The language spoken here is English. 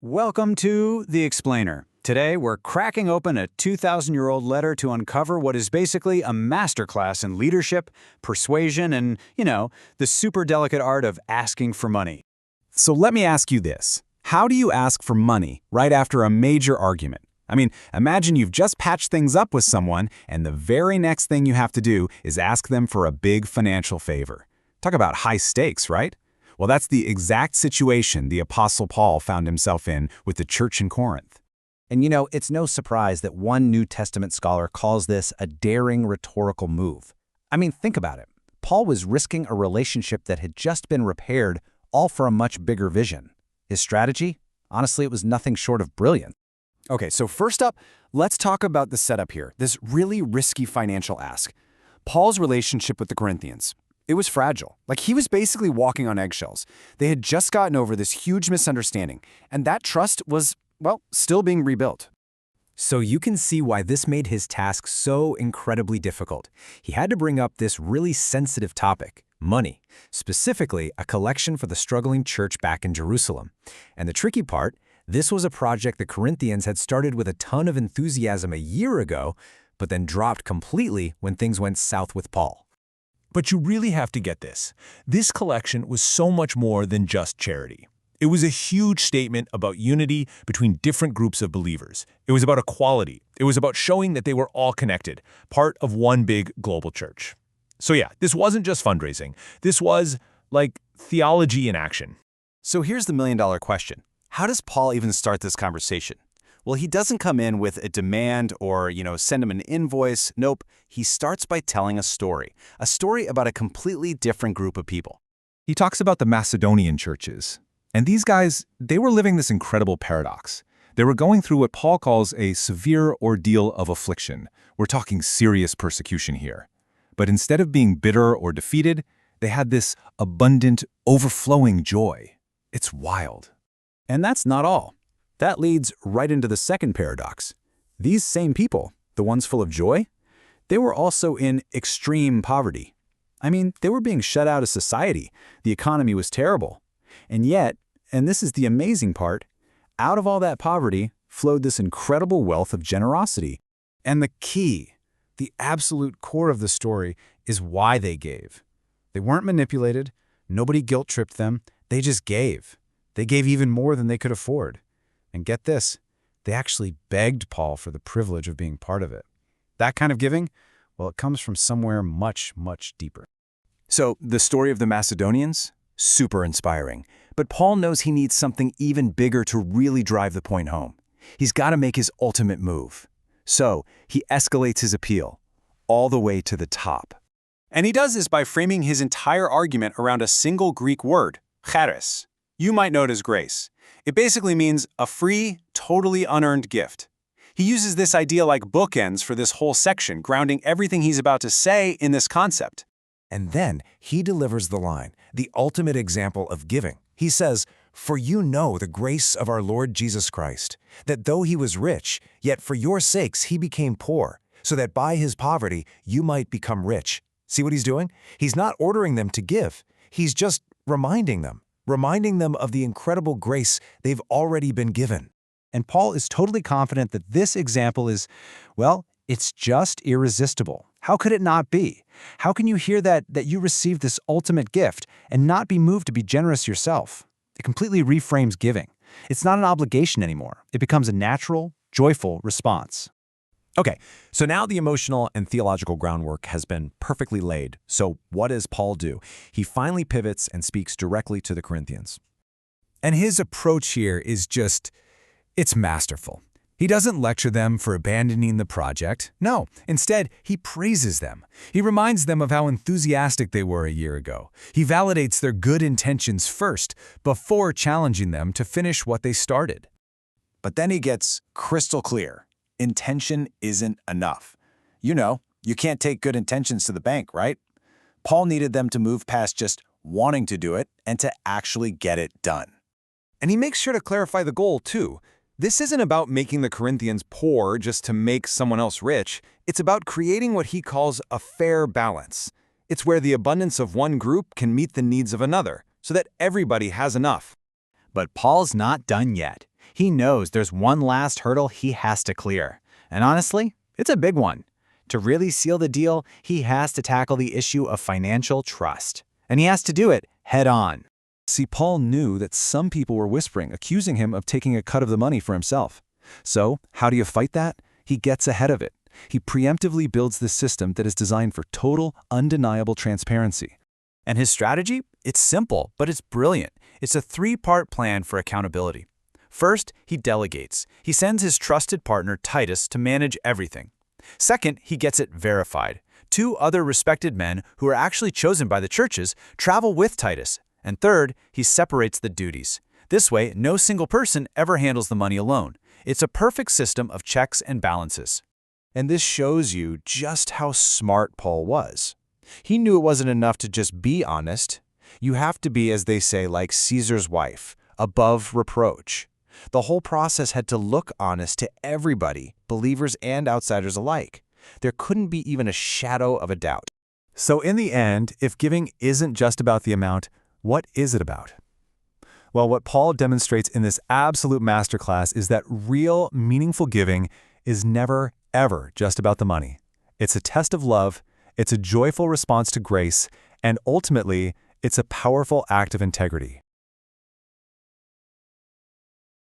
Welcome to The Explainer. Today, we're cracking open a 2,000-year-old letter to uncover what is basically a masterclass in leadership, persuasion, and, the super delicate art of asking for money. So let me ask you this. How do you ask for money right after a major argument? Imagine you've just patched things up with someone, and the very next thing you have to do is ask them for a big financial favor. Talk about high stakes, right? Well, that's the exact situation the Apostle Paul found himself in with the church in Corinth. And it's no surprise that one New Testament scholar calls this a daring rhetorical move. Think about it. Paul was risking a relationship that had just been repaired, all for a much bigger vision. His strategy? Honestly, it was nothing short of brilliant. Okay, so first up, let's talk about the setup here, this really risky financial ask. Paul's relationship with the Corinthians. It was fragile. He was basically walking on eggshells. They had just gotten over this huge misunderstanding, and that trust was, still being rebuilt. So you can see why this made his task so incredibly difficult. He had to bring up this really sensitive topic, money, specifically a collection for the struggling church back in Jerusalem. And the tricky part, this was a project the Corinthians had started with a ton of enthusiasm a year ago, but then dropped completely when things went south with Paul. But you really have to get this. This collection was so much more than just charity. It was a huge statement about unity between different groups of believers. It was about equality. It was about showing that they were all connected, part of one big global church. So yeah, this wasn't just fundraising. This was, theology in action. So here's the million-dollar question. How does Paul even start this conversation? Well, he doesn't come in with a demand or, send him an invoice. Nope. He starts by telling a story about a completely different group of people. He talks about the Macedonian churches. And these guys, they were living this incredible paradox. They were going through what Paul calls a severe ordeal of affliction. We're talking serious persecution here. But instead of being bitter or defeated, they had this abundant, overflowing joy. It's wild. And that's not all. That leads right into the second paradox. These same people, the ones full of joy, they were also in extreme poverty. They were being shut out of society. The economy was terrible. And yet, and this is the amazing part, out of all that poverty flowed this incredible wealth of generosity. And the key, the absolute core of the story, is why they gave. They weren't manipulated. Nobody guilt-tripped them. They just gave. They gave even more than they could afford. And get this, they actually begged Paul for the privilege of being part of it. That kind of giving, it comes from somewhere much, much deeper. So the story of the Macedonians? Super inspiring. But Paul knows he needs something even bigger to really drive the point home. He's got to make his ultimate move. So he escalates his appeal all the way to the top. And he does this by framing his entire argument around a single Greek word, charis. You might know it as grace. It basically means a free, totally unearned gift. He uses this idea like bookends for this whole section, grounding everything he's about to say in this concept. And then he delivers the line, the ultimate example of giving. He says, "For you know the grace of our Lord Jesus Christ, that though he was rich, yet for your sakes he became poor, so that by his poverty you might become rich." See what he's doing? He's not ordering them to give. He's just reminding them of the incredible grace they've already been given. And Paul is totally confident that this example is, it's just irresistible. How could it not be? How can you hear that you received this ultimate gift and not be moved to be generous yourself? It completely reframes giving. It's not an obligation anymore. It becomes a natural, joyful response. Okay, so now the emotional and theological groundwork has been perfectly laid. So what does Paul do? He finally pivots and speaks directly to the Corinthians. And his approach here is it's masterful. He doesn't lecture them for abandoning the project. No, instead, he praises them. He reminds them of how enthusiastic they were a year ago. He validates their good intentions first, before challenging them to finish what they started. But then he gets crystal clear. Intention isn't enough. You can't take good intentions to the bank, right? Paul needed them to move past just wanting to do it and to actually get it done. And he makes sure to clarify the goal, too. This isn't about making the Corinthians poor just to make someone else rich. It's about creating what he calls a fair balance. It's where the abundance of one group can meet the needs of another, so that everybody has enough. But Paul's not done yet. He knows there's one last hurdle he has to clear. And honestly, it's a big one. To really seal the deal, he has to tackle the issue of financial trust. And he has to do it head on. See, Paul knew that some people were whispering, accusing him of taking a cut of the money for himself. So, how do you fight that? He gets ahead of it. He preemptively builds this system that is designed for total, undeniable transparency. And his strategy? It's simple, but it's brilliant. It's a three-part plan for accountability. First, he delegates. He sends his trusted partner, Titus, to manage everything. Second, he gets it verified. 2 other respected men who are actually chosen by the churches travel with Titus. And third, he separates the duties. This way, no single person ever handles the money alone. It's a perfect system of checks and balances. And this shows you just how smart Paul was. He knew it wasn't enough to just be honest. You have to be, as they say, like Caesar's wife, above reproach. The whole process had to look honest to everybody, believers and outsiders alike. There couldn't be even a shadow of a doubt. So in the end, if giving isn't just about the amount, what is it about? Well, what Paul demonstrates in this absolute masterclass is that real, meaningful giving is never, ever just about the money. It's a test of love, it's a joyful response to grace, and ultimately, it's a powerful act of integrity.